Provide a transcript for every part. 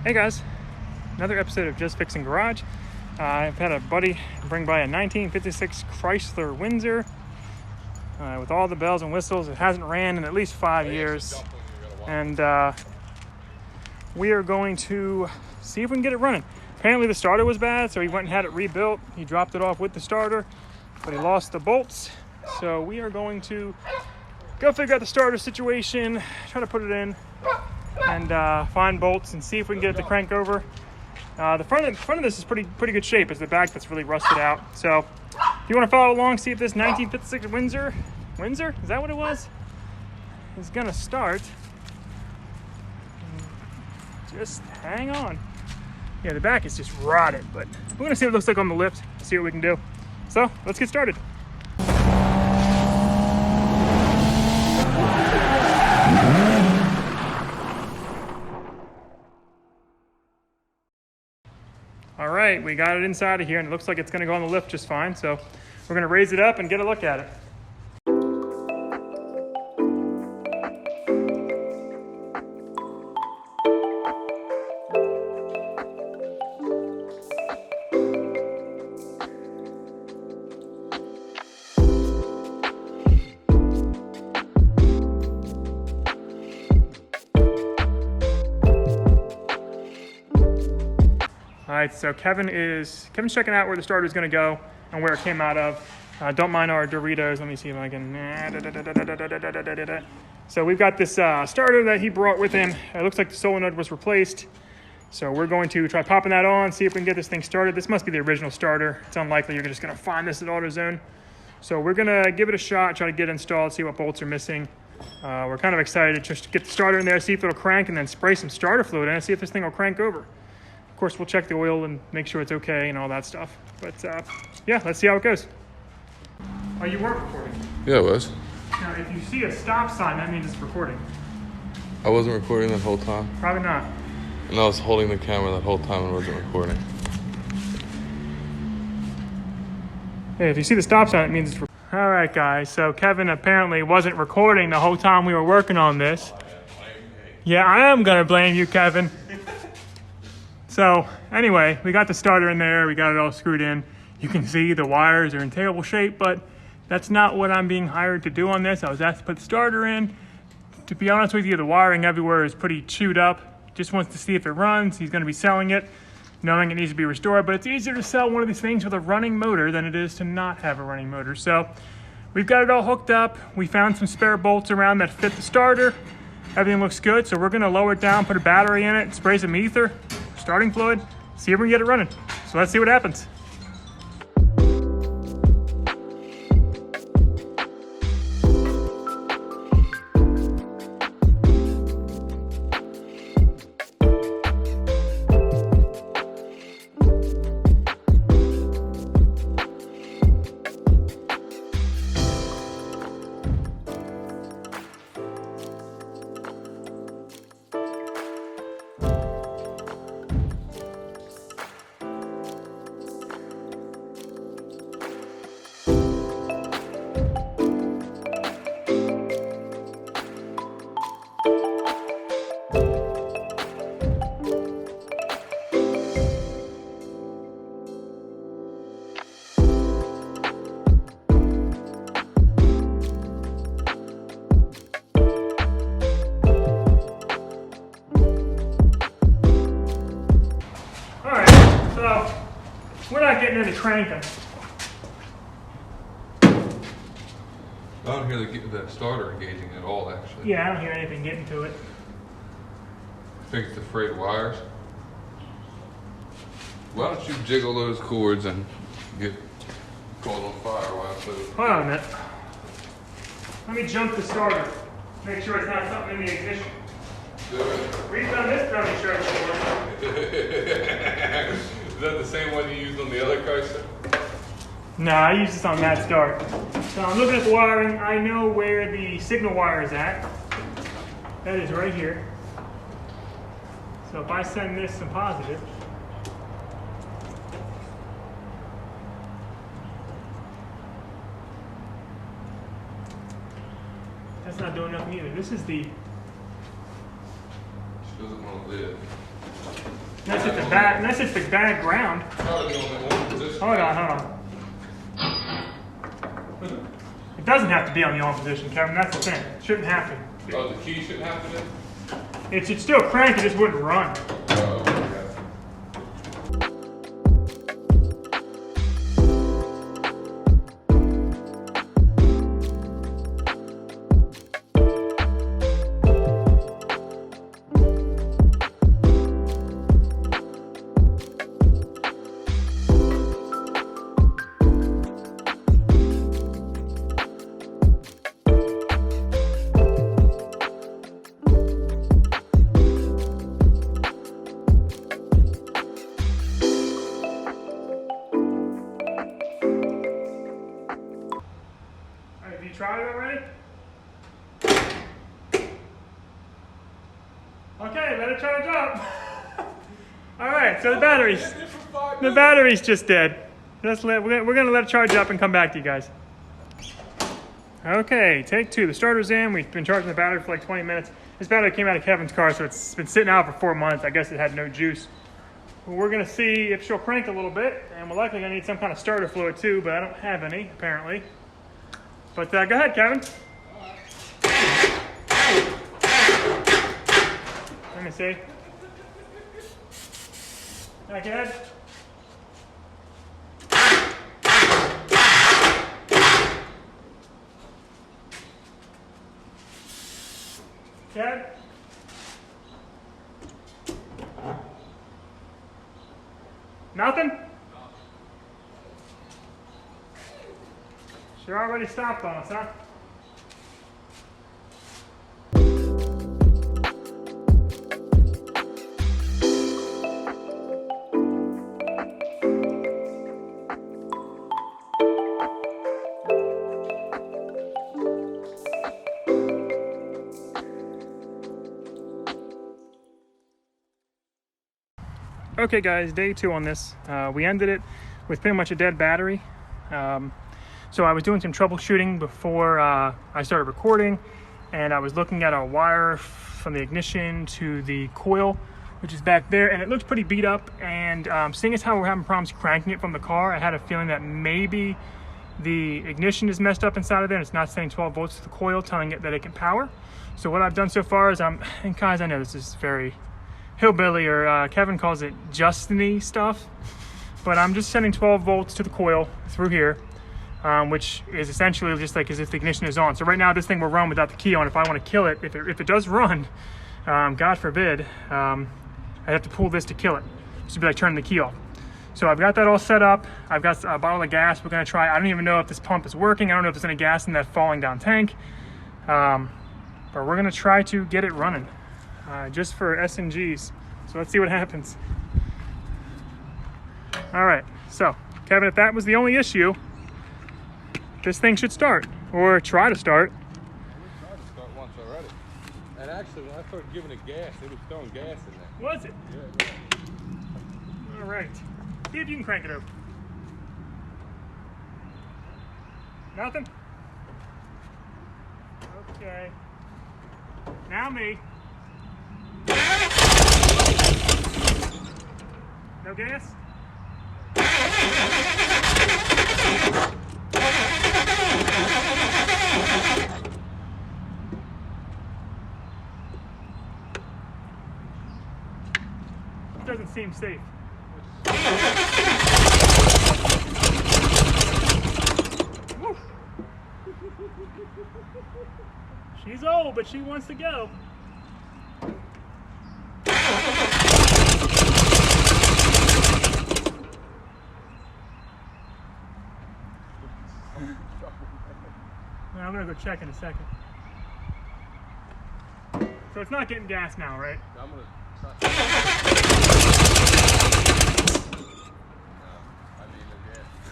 Hey guys, another episode of Just Fixing Garage. I've had a buddy bring by a 1956 Chrysler Windsor with all the bells and whistles. It hasn't ran in at least 5 years, and we are going to see if we can get it running. Apparently the starter was bad, so he went and had it rebuilt. He dropped it off with the starter, but he lost the bolts. So we are going to go figure out the starter situation, try to put it in, and find bolts and see if we can get it to crank over. The front of this is pretty good shape. It's the back that's really rusted out. So if you want to follow along, see if this 1956 Windsor, is that what it was, is gonna start. Just hang on. Yeah, the back is just rotted, but we're gonna see what it looks like on the lift, see what we can do. So let's get started. All right, we got it inside of here, and it looks like it's going to go on the lift just fine. So we're going to raise it up and get a look at it. All right, so Kevin's checking out where the starter is going to go and where it came out of. Don't mind our Doritos. Let me see if I can. So we've got this starter that he brought with him. It looks like the solenoid was replaced. So we're going to try popping that on, see if we can get this thing started. This must be the original starter. It's unlikely you're just going to find this at AutoZone. So we're going to give it a shot, try to get it installed, see what bolts are missing. We're kind of excited just to get the starter in there, see if it'll crank, and then spray some starter fluid in and see if this thing will crank over. Of course, we'll check the oil and make sure it's okay and all that stuff. But yeah, let's see how it goes. Oh, you weren't recording? Yeah, I was. Now, if you see a stop sign, that means it's recording. I wasn't recording the whole time. Probably not. And I was holding the camera that whole time and wasn't recording. Hey, if you see the stop sign, it means it's recording. All right, guys. So Kevin apparently wasn't recording the whole time we were working on this. Yeah, I am going to blame you, Kevin. So anyway, we got the starter in there. We got it all screwed in. You can see the wires are in terrible shape, but that's not what I'm being hired to do on this. I was asked to put the starter in. To be honest with you, the wiring everywhere is pretty chewed up. Just wants to see if it runs. He's going to be selling it, knowing it needs to be restored. But it's easier to sell one of these things with a running motor than it is to not have a running motor. So we've got it all hooked up. We found some spare bolts around that fit the starter. Everything looks good. So we're going to lower it down, put a battery in it, spray some ether, starting fluid, see if we can get it running. So let's see what happens. We're not getting any cranking. I don't hear the starter engaging at all, actually. Yeah, I don't hear anything getting to it. I think it's the frayed wires. Why don't you jiggle those cords and get caught on fire while I put it? Hold on a minute. Let me jump the starter. Make sure it's not something in the ignition. We've done this dummy shirt before. Is that the same one you used on the other Chrysler? No, I used this on that start. So I'm looking at the wiring. I know where the signal wire is at. That is right here. So if I send this some positive, that's not doing nothing either. This is the... She doesn't want to live. That's just the bad. That's just the bad ground. Probably the only one position. Hold on. It doesn't have to be on the on position, Kevin. That's the thing. It shouldn't have to. Oh, the key shouldn't have to be? It should still crank. It just wouldn't run. Oh, okay. Have you tried it already? Okay, let it charge up. All right, so the battery's just dead. We're gonna let it charge up and come back to you guys. Okay, take two. The starter's in. We've been charging the battery for like 20 minutes. This battery came out of Kevin's car, so it's been sitting out for 4 months. I guess it had no juice. Well, we're gonna see if she'll crank a little bit, and we're likely gonna need some kind of starter fluid too, but I don't have any apparently. But go ahead, Kevin. Let me see. Back ahead. Kev. Nothing? She already stopped on us, huh? Okay guys, day 2 on this. We ended it with pretty much a dead battery. So I was doing some troubleshooting before I started recording, and I was looking at a wire from the ignition to the coil, which is back there, and it looked pretty beat up. And seeing as how we're having problems cranking it from the car, I had a feeling that maybe the ignition is messed up inside of there and it's not sending 12 volts to the coil, telling it that it can power. So what I've done so far is and guys, I know this is very hillbilly, or Kevin calls it Justin-y stuff, but I'm just sending 12 volts to the coil through here, which is essentially just like as if the ignition is on. So right now this thing will run without the key on. If I want to kill it, if it does run, God forbid, I'd have to pull this to kill it. This would be like turning the key off. So I've got that all set up. I've got a bottle of gas. We're gonna try. I don't even know if this pump is working. I don't know if there's any gas in that falling down tank, but we're gonna try to get it running. Just for S&Gs. So let's see what happens. All right, so Kevin, if that was the only issue, this thing should start, or try to start. We tried to start once already. And actually, when I started giving it gas, it was throwing gas in there. Was it? Yeah. All right. See if you can crank it over. Nothing? Okay. Now me. No gas? It doesn't seem safe. Woo. She's old, but she wants to go. I'm gonna go check in a second. So it's not getting gas now, right? I'm gonna try.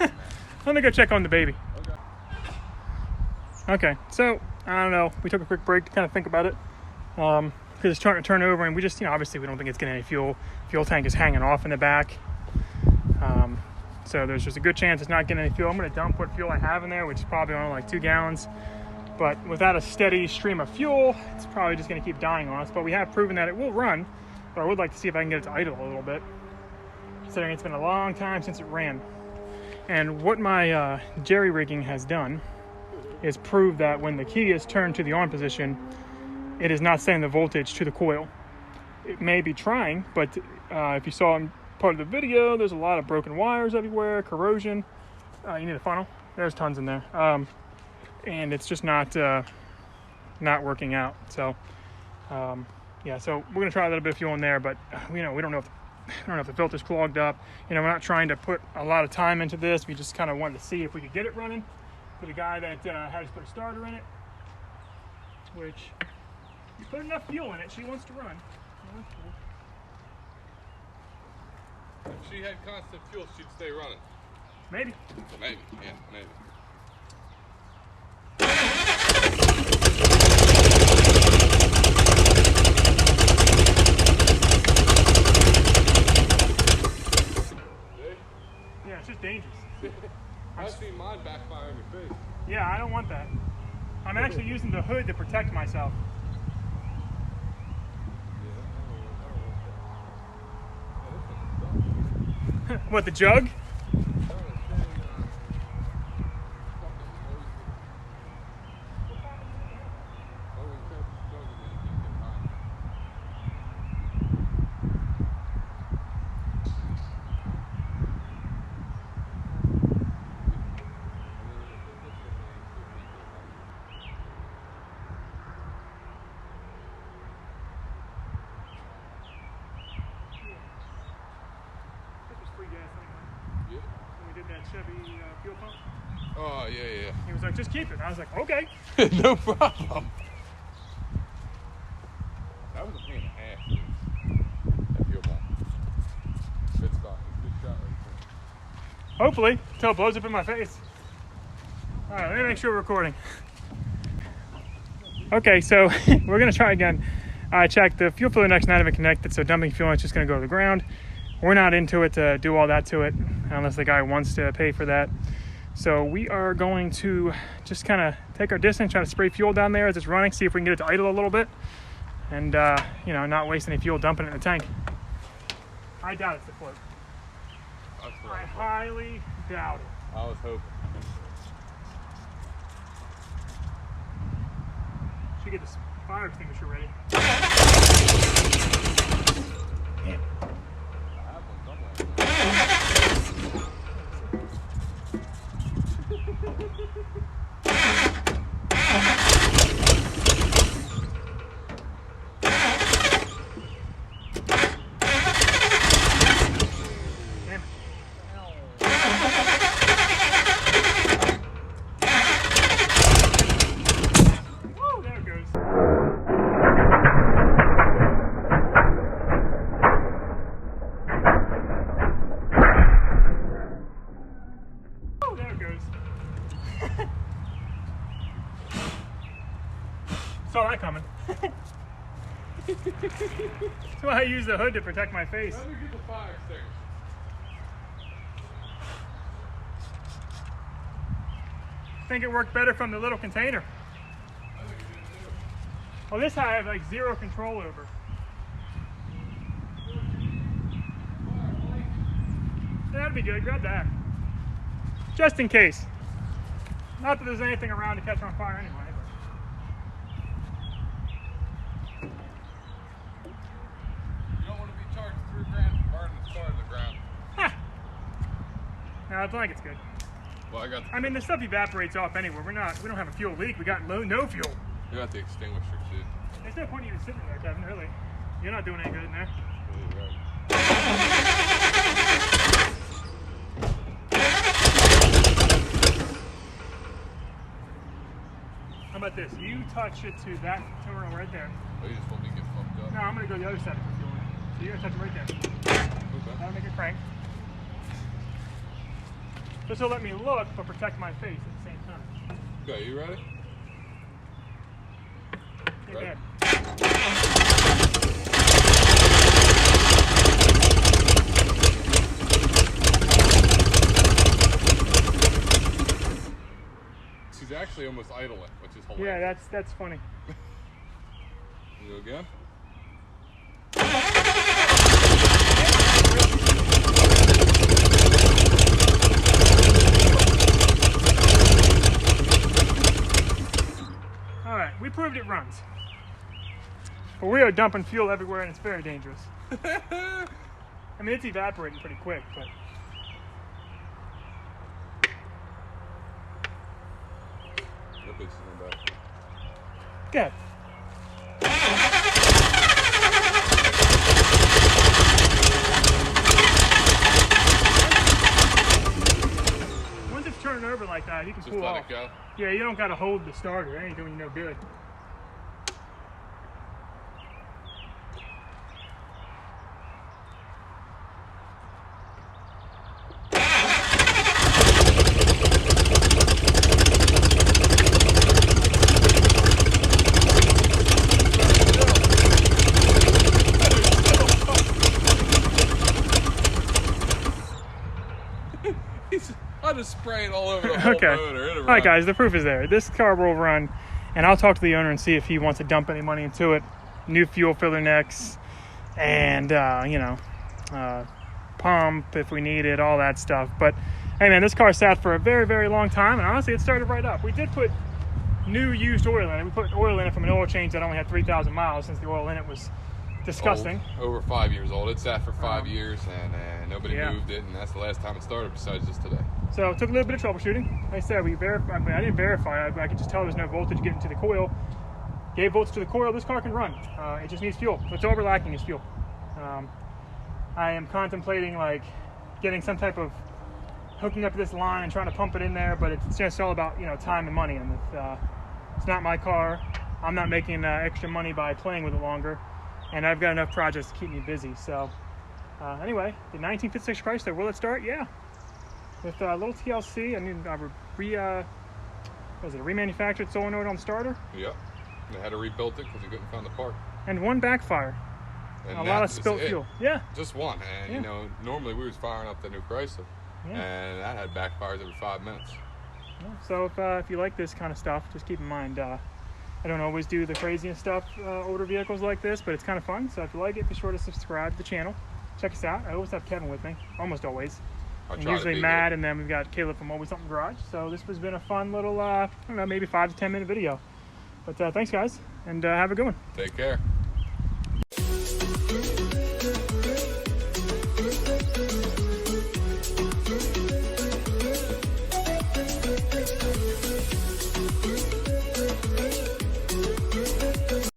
I'm gonna go check on the baby. Okay, so I don't know. We took a quick break to kind of think about it, because it's starting to turn over, and we just, obviously we don't think it's getting any fuel. Fuel tank is hanging off in the back, so there's just a good chance it's not getting any fuel. I'm gonna dump what fuel I have in there, which is probably only like 2 gallons. But without a steady stream of fuel, it's probably just gonna keep dying on us. But we have proven that it will run. but I would like to see if I can get it to idle a little bit, considering it's been a long time since it ran. And what my jerry rigging has done is prove that when the key is turned to the on position, it is not sending the voltage to the coil. It may be trying, but if you saw in part of the video, there's a lot of broken wires everywhere, corrosion. You need a funnel. There's tons in there, and it's just not working out. So yeah, so we're gonna try a little bit of fuel in there, but we don't know if the filter's clogged up. We're not trying to put a lot of time into this. We just kind of wanted to see if we could get it running for the guy that had us put a starter in it, which you put enough fuel in it, she wants to run. If she had constant fuel, she'd stay running. Maybe. Maybe, yeah, maybe. Yeah, it's just dangerous. I've seen mine backfire in your face. Yeah, I don't want that. I'm actually using the hood to protect myself. What, the jug? Chevy fuel pump. Oh, yeah. He was like, just keep it. And I was like, okay. No problem. That was a pain in the ass, dude. That fuel pump. Good stock. Good shot right there. Hopefully, until it blows up in my face. All right, let me make sure we're recording. Okay, so we're gonna try again. I checked the fuel filter neck's not even connected, so dumping fuel is just gonna go to the ground. We're not into it to do all that to it unless the guy wants to pay for that. So we are going to just kind of take our distance, try to spray fuel down there as it's running, see if we can get it to idle a little bit, and not waste any fuel dumping it in the tank. I doubt it's the float. I highly doubt it. I was hoping. Should get this fire extinguisher ready. Damn. Saw that coming. That's why I use the hood to protect my face. Let me get the fire extinguisher. I think it worked better from the little container. I think it did too. Well, this I have like zero control over. That'd be good. Grab that. Just in case. Not that there's anything around to catch on fire anyway. You don't want to be charged $3 grand for burning the car to the ground. No, I think it's good. Well, I mean, the stuff evaporates off anyway. We don't have a fuel leak. We got no fuel. You got the extinguisher too. There's no point in even sitting there, Kevin. Really, you're not doing any good in there. Really right. How about this? You touch it to that terminal right there. Oh, you just want me to get fucked up. No, I'm gonna go the other side of the fuel. So you're gonna touch it right there. Okay. That'll make it crank. This will let me look, but protect my face at the same time. Okay, you ready? Take Ready? that. She's actually almost idling, which is hilarious. Yeah, that's funny. You go again? runs. But we are dumping fuel everywhere, and it's very dangerous. I mean, it's evaporating pretty quick, but... Good. Once it's turning over like that, you can Just pull let off. it go. Yeah, you don't got to hold the starter. It ain't doing you no good. I just spray it all over the whole Okay. motor. All right, guys, the proof is there. This car will run, and I'll talk to the owner and see if he wants to dump any money into it. New fuel filler necks, and pump if we need it, all that stuff. But hey, man, this car sat for a very, very long time, and honestly, it started right up. We did put new used oil in it. We put oil in it from an oil change that only had 3,000 miles, since the oil in it was disgusting. Over 5 years old. It sat for 5 years, and nobody Yeah. moved it, and that's the last time it started besides just today. So it took a little bit of troubleshooting. Like I said, we verified. I didn't verify. I could just tell there's no voltage getting to the coil. Gave voltage to the coil. This car can run. It just needs fuel. What's all we're lacking is fuel. I am contemplating like getting some type of hooking up to this line and trying to pump it in there, but it's just all about time and money. And it's not my car. I'm not making extra money by playing with it longer, and I've got enough projects to keep me busy. So anyway, the 1956 Chrysler, will it start? Yeah. With a little TLC, I mean, was it a remanufactured solenoid on the starter? Yep. They had to rebuild it because they couldn't find the part. And one backfire. And A lot of spilt fuel. Yeah. Just one. And, Yeah. normally we was firing up the new Chrysler. Yeah. And that had backfires every 5 minutes. Yeah. So if you like this kind of stuff, just keep in mind, I don't always do the craziest stuff, older vehicles like this, but it's kind of fun. So if you like it, be sure to subscribe to the channel. Check us out. I always have Kevin with me, almost always. I And try to usually be Matt, good. and then we've got Caleb from Always Something Garage. So this has been a fun little, I don't know, maybe 5 to 10 minute video. But thanks, guys, and have a good one. Take care.